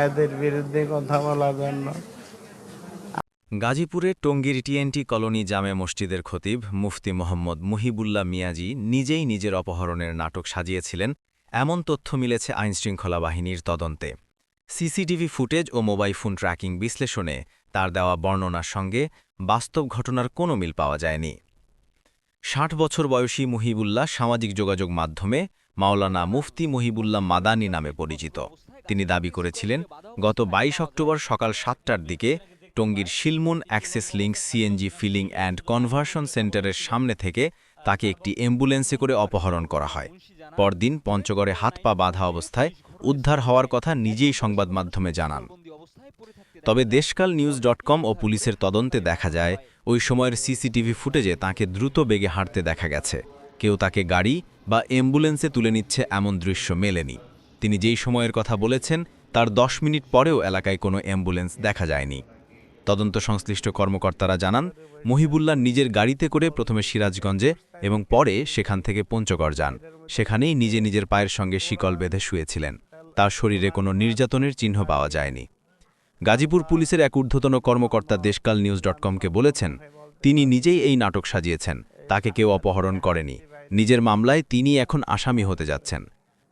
এদের বিরুদ্ধে কথা বলার জন্য। গাজীপুরের টঙ্গীর টিএনটি কলোনি জামে মসজিদের খতিব মুফতি মোহাম্মদ মুহিবুল্লাহ মিয়াজি নিজেই নিজের অপহরণের নাটক সাজিয়েছিলেন, এমন তথ্য মিলেছে আইনশৃঙ্খলা বাহিনীর তদন্তে। সিসিটিভি ফুটেজ ও মোবাইল ফোন ট্র্যাকিং বিশ্লেষণে তার দেওয়া বর্ণনার সঙ্গে বাস্তব ঘটনার কোনো মিল পাওয়া যায়নি। ৬০ বছর বয়সী মুহিবুল্লাহ সামাজিক যোগাযোগ মাধ্যমে মাওলানা মুফতি মুহিবুল্লাহ মাদানী নামে পরিচিত। তিনি দাবি করেছিলেন, গত ২২ অক্টোবর সকাল ৭টার দিকে টঙ্গীর Shilmun access link CNG filling and conversion সেন্টারের সামনে থেকে তাকে একটি অ্যাম্বুলেন্সে করে অপহরণ করা হয়। পরদিন পঞ্চগড়ে হাত পা বাঁধা অবস্থায় উদ্ধার হওয়ার কথা নিজেই সংবাদ মাধ্যমে জানান। তবে দেশকাল নিউজ.কম ও পুলিশের তদন্তে দেখা যায়, ওই সময়ের সিসিটিভি ফুটেজে তাঁকে দ্রুত বেগে হাঁটতে দেখা গেছে। কেউ তাকে গাড়ি বা অ্যাম্বুলেন্সে তুলে নিচ্ছে এমন দৃশ্য মেলেনি। তিনি যেই সময়ের কথা বলেছেন তার ১০ মিনিট পরেও এলাকায় কোনো অ্যাম্বুলেন্স দেখা যায়নি। তদন্ত সংশ্লিষ্ট কর্মকর্তারা জানান, মহিবুল্লাহ নিজের গাড়িতে করে প্রথমে সিরাজগঞ্জে এবং পরে সেখান থেকে পঞ্চগড় যান। সেখানেই নিজের পায়ের সঙ্গে শিকল বেঁধে শুয়েছিলেন। তার শরীরে কোনো নির্যাতনের চিহ্ন পাওয়া যায়নি। গাজীপুর পুলিশের এক ঊর্ধ্বতন কর্মকর্তা দেশকাল নিউজ.কমকে বলেছেন, তিনি নিজেই এই নাটক সাজিয়েছেন, তাকে কেউ অপহরণ করেনি। নিজের মামলায় তিনি এখন আসামি হতে যাচ্ছেন।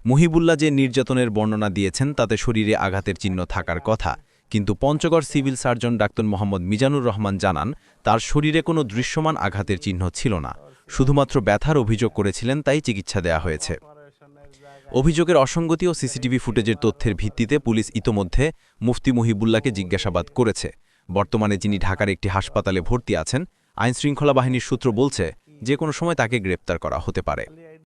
মুহিবুল্লাহ যে নির্যাতনের বর্ণনা দিয়েছেন তাতে শরীরে আঘাতের চিহ্ন থাকার কথা, কিন্তু Panchagarh civil surgeon doctor Mohammad Mizanur Rahman জানান, তার শরীরে কোনো দৃশ্যমান আঘাতের চিহ্ন ছিল না, শুধুমাত্র ব্যথার অভিযোগ করেছিলেন, তাই চিকিৎসা দেয়া হয়েছে। অভিযোগের অসঙ্গতি ও সিসিটিভি ফুটেজের তথ্যের ভিত্তিতে পুলিশ ইতোমধ্যে মুফতি মুহিবুল্লাহকে জিজ্ঞাসাবাদ করেছে। বর্তমানে যিনি ঢাকার একটি হাসপাতালে ভর্তি আছেন। আইনশৃঙ্খলা বাহিনীর সূত্র বলছে, যে কোনো সময় তাকে গ্রেপ্তার করা হতে পারে।